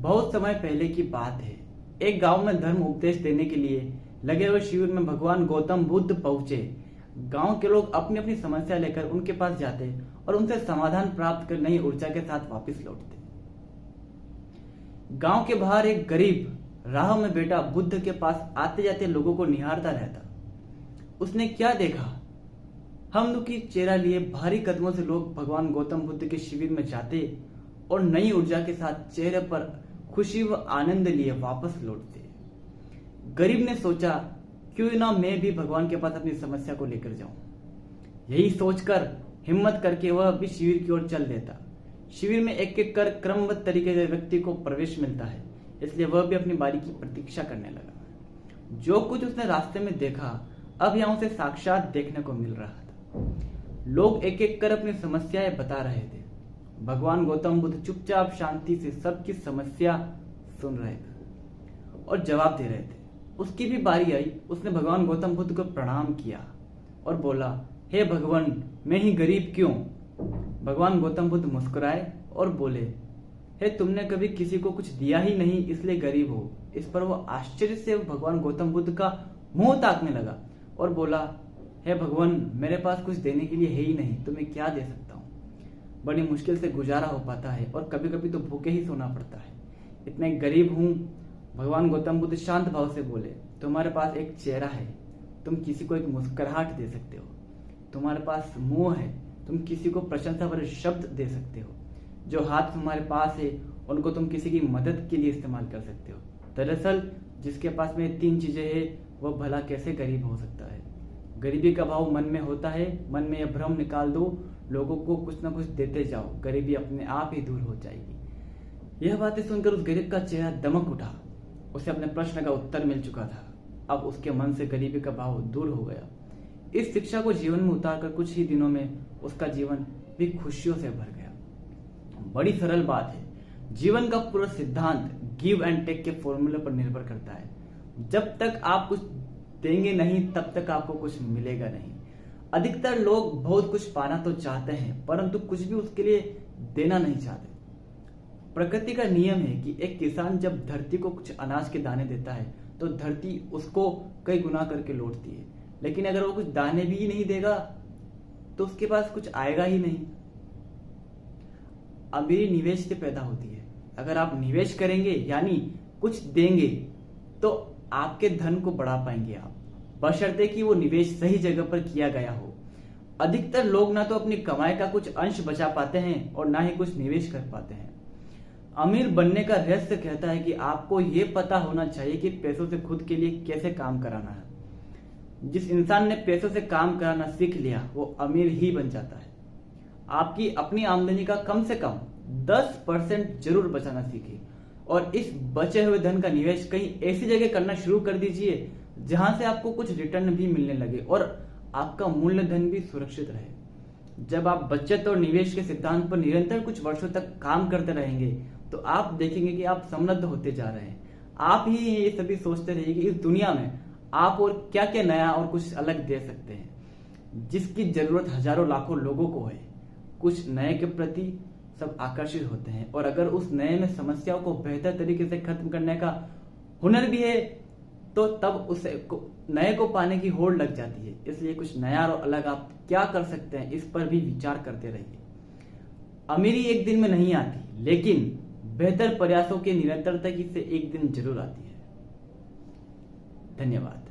बहुत समय पहले की बात है। एक गांव में धर्म उपदेश देने के लिए लगे हुए शिविर में भगवान गौतम बुद्ध पहुंचे। गांव के लोग अपनी अपनी समस्या लेकर उनके पास जाते और उनसे समाधान प्राप्त कर नई ऊर्जा के साथ वापस लौटते। गांव के बाहर एक गरीब राह में बैठा बुद्ध के पास आते जाते लोगों को निहारता रहता। उसने क्या देखा? हम दुखी चेहरा लिए भारी कदमों से लोग भगवान गौतम बुद्ध के शिविर में जाते और नई ऊर्जा के साथ चेहरे पर खुशी व आनंद लिए वापस लौटते। गरीब ने सोचा, क्यों ना मैं भी भगवान के पास अपनी समस्या को लेकर जाऊं। यही सोचकर हिम्मत करके वह भी शिविर की ओर चल देता। शिविर में एक एक कर क्रमबद्ध तरीके से व्यक्ति को प्रवेश मिलता है, इसलिए वह भी अपनी बारी की प्रतीक्षा करने लगा। जो कुछ उसने रास्ते में देखा अब यहां उसे साक्षात देखने को मिल रहा था। लोग एक एक कर अपनी समस्याएं बता रहे थे। भगवान गौतम बुद्ध चुपचाप शांति से सबकी समस्या सुन रहे थे और जवाब दे रहे थे। उसकी भी बारी आई। उसने भगवान गौतम बुद्ध को प्रणाम किया और बोला, हे भगवान, मैं ही गरीब क्यों? भगवान गौतम बुद्ध मुस्कुराए और बोले, हे तुमने कभी किसी को कुछ दिया ही नहीं इसलिए गरीब हो। इस पर वो आश्चर्य से भगवान गौतम बुद्ध का मुंह ताकने लगा और बोला, हे भगवान, मेरे पास कुछ देने के लिए है ही नहीं, तो मैं क्या दे सकता हूँ? बड़ी मुश्किल से गुजारा हो पाता है और कभी कभी तो भूखे ही सोना पड़ता है। इतने गरीब हूँ। भगवान गौतम बुद्ध शांत भाव से बोले, तुम्हारे पास एक चेहरा है, तुम किसी को एक मुस्कुराहट दे सकते हो। तुम्हारे पास मुंह है, तुम किसी को प्रशंसा भरे शब्द दे सकते हो। जो हाथ तुम्हारे पास है उनको तुम किसी की मदद के लिए इस्तेमाल कर सकते हो। दरअसल जिसके पास में 3 चीजें हैं वह भला कैसे गरीब हो सकता है? गरीबी का भाव मन में होता है। मन में यह भ्रम निकाल दो, लोगों को कुछ ना कुछ देते जाओ, गरीबी अपने आप ही दूर हो जाएगी। यह बातें सुनकर उस गरीब का चेहरा दमक उठा। उसे अपने प्रश्न का उत्तर मिल चुका था। अब उसके मन से गरीबी का भाव दूर हो गया। इस शिक्षा को जीवन में उतारकर कुछ ही दिनों में उसका जीवन भी खुशियों से भर गया। बड़ी सरल बात है। जीवन का पूरा सिद्धांत गिव एंड टेक के फॉर्मूले पर निर्भर करता है। जब तक आप कुछ देंगे नहीं तब तक आपको कुछ मिलेगा नहीं। अधिकतर लोग बहुत कुछ पाना तो चाहते हैं परंतु कुछ भी उसके लिए देना नहीं चाहते। प्रकृति का नियम है कि एक किसान जब धरती को कुछ अनाज के दाने देता है तो धरती उसको कई गुना करके लौटती है। लेकिन अगर वो कुछ दाने भी नहीं देगा तो उसके पास कुछ आएगा ही नहीं। अमीरी निवेश से पैदा होती है। अगर आप निवेश करेंगे यानी कुछ देंगे तो आपके धन को बढ़ा पाएंगे आप, बशर्ते कि वो निवेश सही जगह पर किया गया हो। अधिकतर लोग ना तो अपनी कमाई का कुछ अंश बचा पाते हैं और ना ही कुछ निवेश कर पाते हैं। अमीर बनने का रहस्य कहता है कि आपको ये पता होना चाहिए कि पैसों से खुद के लिए कैसे काम कराना है। जिस इंसान ने पैसों से काम कराना सीख लिया वो अमीर ही बन जाता है। आपकी अपनी आमदनी का कम से कम 10% जरूर बचाना सीखिए और इस बचे हुए धन का निवेश कहीं ऐसी जगह करना शुरू कर दीजिए जहां से आपको कुछ रिटर्न भी मिलने लगे और आपका मूल्यधन भी सुरक्षित रहे। जब आप बचत और निवेश के सिद्धांत पर निरंतर कुछ वर्षों तक काम करते रहेंगे तो आप देखेंगे कि आप समृद्ध होते जा रहे हैं। आप ही ये सभी सोचते रहिए कि इस दुनिया में आप और क्या क्या नया और कुछ अलग दे सकते हैं, जिसकी जरूरत हजारों लाखों लोगों को है। कुछ नए के प्रति सब आकर्षित होते हैं और अगर उस नए में समस्याओं को बेहतर तरीके से खत्म करने का हुनर भी है तो तब उसे नए को पाने की होड़ लग जाती है। इसलिए कुछ नया और अलग आप क्या कर सकते हैं इस पर भी विचार करते रहिए। अमीरी एक दिन में नहीं आती, लेकिन बेहतर प्रयासों के निरंतरता की से एक दिन जरूर आती है। धन्यवाद।